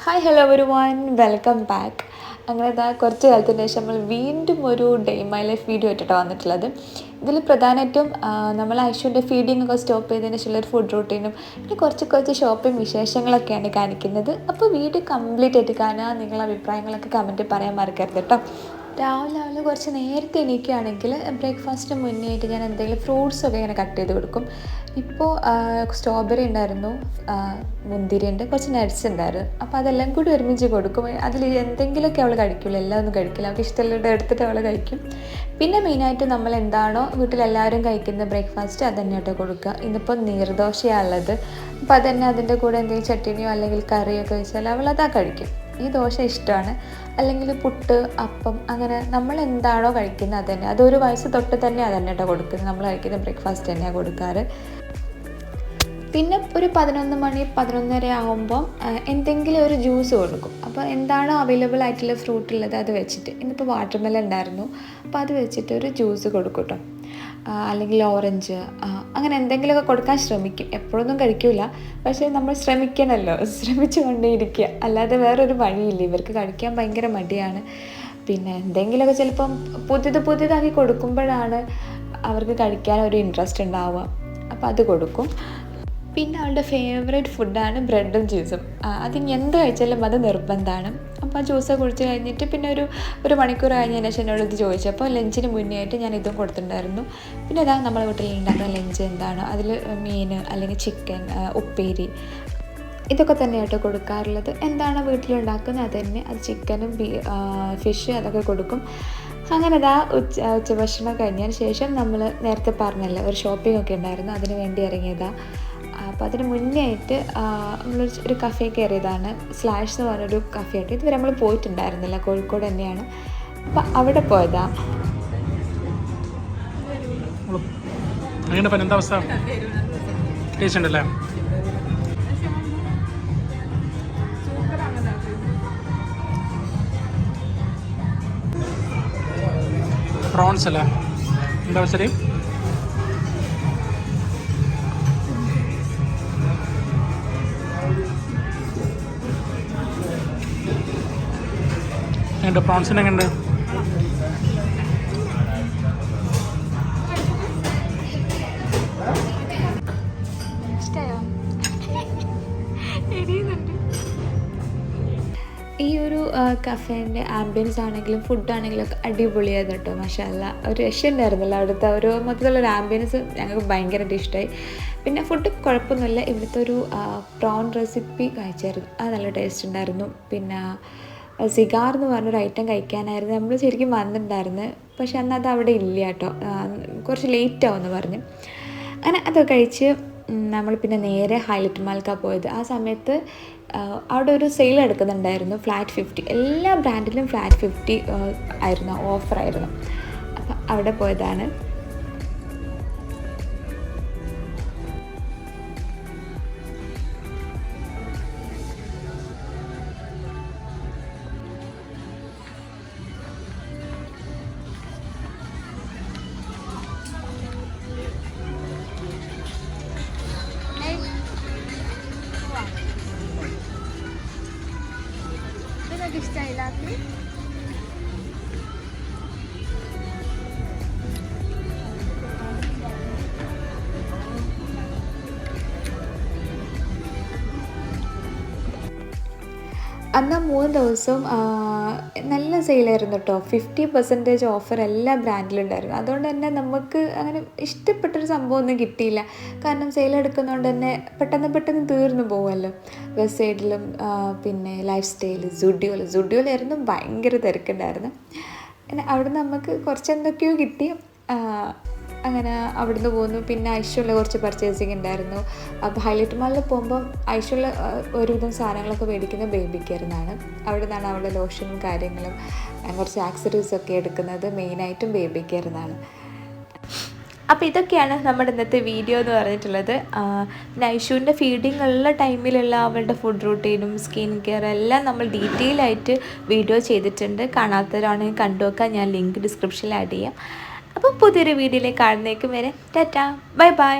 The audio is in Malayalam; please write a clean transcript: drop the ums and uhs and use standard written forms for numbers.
Hi hello every one welcome back. അങ്ങനെ കുറച്ച് കാലത്തിന് ശേഷം നമ്മൾ വീണ്ടും ഒരു ഡേ മൈ ലൈഫ് വീഡിയോ ആയിട്ടാണ് വന്നിട്ടുള്ളത്. ഇതിൽ പ്രധാനമായിട്ടും നമ്മൾ ഐഷുവിൻ്റെ ഫീഡിങ് ഒക്കെ സ്റ്റോപ്പ് ചെയ്തതിന് ശേഷമുള്ള ഒരു ഫുഡ് റൂട്ടീനും പിന്നെ കുറച്ച് ഷോപ്പിംഗ് വിശേഷങ്ങളൊക്കെയാണ് കാണിക്കുന്നത്. അപ്പോൾ വീഡിയോ കംപ്ലീറ്റ് ആയിട്ട് കാണുക. നിങ്ങളുടെ അഭിപ്രായങ്ങളൊക്കെ കമൻറ്റിൽ പറയാൻ മറക്കരുത് കേട്ടോ. രാവിലെ കുറച്ച് നേരത്തെ എണീക്കുകയാണെങ്കിൽ ബ്രേക്ക്ഫാസ്റ്റിന് മുന്നേ ആയിട്ട് ഞാൻ എന്തെങ്കിലും ഫ്രൂട്ട്സൊക്കെ ഇങ്ങനെ കട്ട് ചെയ്ത് കൊടുക്കും. ഇപ്പോൾ സ്ട്രോബെറി ഉണ്ടായിരുന്നു, മുന്തിരി ഉണ്ട്, കുറച്ച് നട്ട്സ് ഉണ്ടായിരുന്നു. അപ്പോൾ അതെല്ലാം കൂടി ഒരുമിച്ച് കൊടുക്കും. അതിൽ എന്തെങ്കിലുമൊക്കെ അവൾ കഴിക്കില്ല, എല്ലാം ഒന്നും കഴിക്കില്ല. അവൾക്ക് ഇഷ്ടമുള്ളത് എടുത്തിട്ട് അവൾ കഴിക്കും. പിന്നെ മെയിനായിട്ട് നമ്മൾ എന്താണോ വീട്ടിലെല്ലാവരും കഴിക്കുന്ന ബ്രേക്ക്ഫാസ്റ്റ് അത് തന്നെ ആയിട്ട് കൊടുക്കുക. ഇന്നിപ്പോൾ നീർദോശയാണ് ഉള്ളത്. അപ്പോൾ അതന്നെ അതിൻ്റെ കൂടെ എന്തെങ്കിലും ചട്ടിനിയോ അല്ലെങ്കിൽ കറിയൊക്കെ വെച്ചാൽ അവൾ അതാ കഴിക്കും. ഈ ദോശ ഇഷ്ടമാണ്. അല്ലെങ്കിൽ പുട്ട്, അപ്പം, അങ്ങനെ നമ്മൾ എന്താണോ കഴിക്കുന്നത് അത് തന്നെ. അതൊരു വയസ്സ് തൊട്ട് തന്നെ അത് തന്നെ കേട്ടോ കൊടുക്കുന്നത്. നമ്മൾ കഴിക്കുന്ന ബ്രേക്ക്ഫാസ്റ്റ് തന്നെയാണ് കൊടുക്കാറ്. പിന്നെ ഒരു 11 മണി 11:30 ആകുമ്പം എന്തെങ്കിലും ഒരു ജ്യൂസ് കൊടുക്കും. അപ്പോൾ എന്താണോ അവൈലബിൾ ആയിട്ടുള്ള ഫ്രൂട്ട് ഉള്ളത് അത് വെച്ചിട്ട്, ഇന്നിപ്പോൾ വാട്ടർമെലൺ ഉണ്ടായിരുന്നു, അപ്പോൾ അത് വെച്ചിട്ട് ഒരു ജ്യൂസ് കൊടുക്കും കേട്ടോ. അല്ലെങ്കിൽ ഓറഞ്ച്, അങ്ങനെ എന്തെങ്കിലുമൊക്കെ കൊടുക്കാൻ ശ്രമിക്കും. എപ്പോഴൊന്നും കഴിക്കില്ല, പക്ഷേ നമ്മൾ ശ്രമിക്കണമല്ലോ, ശ്രമിച്ചു കൊണ്ടേയിരിക്കുക. അല്ലാതെ വേറൊരു വഴിയില്ല. ഇവർക്ക് കഴിക്കാൻ ഭയങ്കര മടിയാണ്. പിന്നെ എന്തെങ്കിലുമൊക്കെ ചിലപ്പം പുതിയതാക്കി കൊടുക്കുമ്പോഴാണ് അവർക്ക് കഴിക്കാൻ ഒരു ഇൻട്രസ്റ്റ് ഉണ്ടാവുക. അപ്പോൾ അത് കൊടുക്കും. പിന്നെ അവളുടെ ഫേവറേറ്റ് ഫുഡാണ് ബ്രെഡും ജ്യൂസും. അത് എന്ത് കഴിച്ചാലും അത് നിർബന്ധമാണ്. അപ്പോൾ ആ ജ്യൂസ് കുടിച്ച് കഴിഞ്ഞിട്ട് പിന്നെ ഒരു മണിക്കൂർ കഴിഞ്ഞതിന് ശേഷം എന്നോട് ഇത് ചോദിച്ചപ്പോൾ ലഞ്ചിന് മുന്നേ ആയിട്ട് ഞാൻ ഇതും കൊടുത്തിട്ടുണ്ടായിരുന്നു. പിന്നെ അതാ നമ്മളെ വീട്ടിൽ ഉണ്ടാക്കുന്ന ലഞ്ച് എന്താണോ അതിൽ മീൻ അല്ലെങ്കിൽ ചിക്കൻ, ഉപ്പേരി, ഇതൊക്കെ തന്നെയായിട്ട് കൊടുക്കാറുള്ളത്. എന്താണോ വീട്ടിലുണ്ടാക്കുന്നത് അത് തന്നെ. അത് ചിക്കനും ഫിഷ് അതൊക്കെ കൊടുക്കും. അങ്ങനെ ഉച്ചഭക്ഷണം കഴിഞ്ഞതിന് ശേഷം നമ്മൾ നേരത്തെ പറഞ്ഞല്ലോ ഒരു ഷോപ്പിംഗ് ഒക്കെ ഉണ്ടായിരുന്നു, അതിന് വേണ്ടി ഇറങ്ങിയതാണ്. അപ്പോൾ അതിന് മുന്നേ ആയിട്ട് നമ്മളൊരു കഫേ കയറിയതാണ്. സ്ലാഷ് എന്ന് പറഞ്ഞൊരു കഫേ ആയിട്ട്. ഇതുവരെ നമ്മൾ പോയിട്ടുണ്ടായിരുന്നില്ല, കോഴിക്കോട് തന്നെയാണ്. അപ്പോൾ അവിടെ പോയതാ. പ്രോൺസ് അല്ലേ, എന്താ ശരി? എങ്ങനെയുണ്ട് പ്രോൺസിന്? എങ്ങനെയുണ്ട്? ഈ ഒരു കഫേൻ്റെ ആംബിയൻസ് ആണെങ്കിലും ഫുഡാണെങ്കിലും ഒക്കെ അടിപൊളിയായിരുന്നു കേട്ടോ. മാഷാഅല്ലാ, ഒരു രക്ഷയുണ്ടായിരുന്നില്ല. അവിടുത്തെ ഒരു മൊത്തത്തിലുള്ളൊരു ആംബിയൻസ് ഞങ്ങൾക്ക് ഭയങ്കരമായിട്ട് ഇഷ്ടമായി. പിന്നെ ഫുഡ് കുഴപ്പമൊന്നുമില്ല. ഇവിടുത്തെ ഒരു പ്രോൺ റെസിപ്പി കഴിച്ചായിരുന്നു, അത് നല്ല ടേസ്റ്റ് ഉണ്ടായിരുന്നു. പിന്നെ സിഗാർ എന്ന് പറഞ്ഞൊരു ഐറ്റം കഴിക്കാനായിരുന്നു നമ്മൾ ശരിക്കും വന്നിട്ടുണ്ടായിരുന്നു, പക്ഷെ അന്ന് അത് അവിടെ ഇല്ല കേട്ടോ. കുറച്ച് ലേറ്റ് ആവുമെന്ന് പറഞ്ഞു. അങ്ങനെ അതൊക്കെ കഴിച്ച് നമ്മൾ പിന്നെ നേരെ ഹൈലൈറ്റ് മാൾക്കാണ് പോയത്. ആ സമയത്ത് അവിടെ ഒരു സെയിൽ എടുക്കുന്നുണ്ടായിരുന്നു, ഫ്ലാറ്റ് 50. എല്ലാ ബ്രാൻഡിലും ഫ്ലാറ്റ് 50 ആയിരുന്നു, ഓഫറായിരുന്നു. അപ്പം അവിടെ പോയതാണ്. ഇഷ്ടമായില്ല. അന്ന് 3 ദിവസവും നല്ല സെയിലായിരുന്നു കേട്ടോ. 50% ഓഫർ എല്ലാ ബ്രാൻഡിലും ഉണ്ടായിരുന്നു. അതുകൊണ്ട് തന്നെ നമുക്ക് അങ്ങനെ ഇഷ്ടപ്പെട്ടൊരു സംഭവമൊന്നും കിട്ടിയില്ല. കാരണം സെയിൽ എടുക്കുന്നതുകൊണ്ട് തന്നെ പെട്ടെന്ന് തീർന്നു പോകുമല്ലോ. വെസ്റ്റ് സൈഡിലും പിന്നെ ലൈഫ് സ്റ്റൈൽ, സുഡിയോയിലായിരുന്നു ഭയങ്കര തിരക്കുണ്ടായിരുന്നു. പിന്നെ അവിടെ നമുക്ക് കുറച്ചെന്തൊക്കെയോ കിട്ടി. അങ്ങനെ അവിടുന്ന് പോന്നു. പിന്നെ ഐഷുള്ള കുറച്ച് പർച്ചേസിങ് ഉണ്ടായിരുന്നു. അപ്പോൾ ഹൈലൈറ്റ് മാളിൽ പോകുമ്പം ഐഷുള്ള ഒരുവിധം സാധനങ്ങളൊക്കെ മേടിക്കുന്നത് ബേബിക്കായിരുന്നാണ്. അവിടെ നിന്നാണ് അവളുടെ ലോഷനും കാര്യങ്ങളും കുറച്ച് ആക്സസറീസൊക്കെ എടുക്കുന്നത് മെയിനായിട്ടും ബേബിക്കായിരുന്നാണ്. അപ്പോൾ ഇതൊക്കെയാണ് നമ്മുടെ ഇന്നത്തെ വീഡിയോ എന്ന് പറഞ്ഞിട്ടുള്ളത്. പിന്നെ ഐഷുവിൻ്റെ ഫീഡിങ് ഉള്ള ടൈമിലുള്ള അവളുടെ ഫുഡ് റൂട്ടീനും സ്കിൻ കെയർ എല്ലാം നമ്മൾ ഡീറ്റെയിൽ ആയിട്ട് വീഡിയോ ചെയ്തിട്ടുണ്ട്. കാണാത്തവരാണെങ്കിൽ കണ്ടു വെക്കാൻ ഞാൻ ലിങ്ക് ഡിസ്ക്രിപ്ഷനിൽ ആഡ് ചെയ്യാം. അപ്പോൾ പുതിയൊരു വീഡിയോയിലേക്ക് കാണുന്നേക്കും വരെ ടാറ്റാ, ബൈ ബൈ.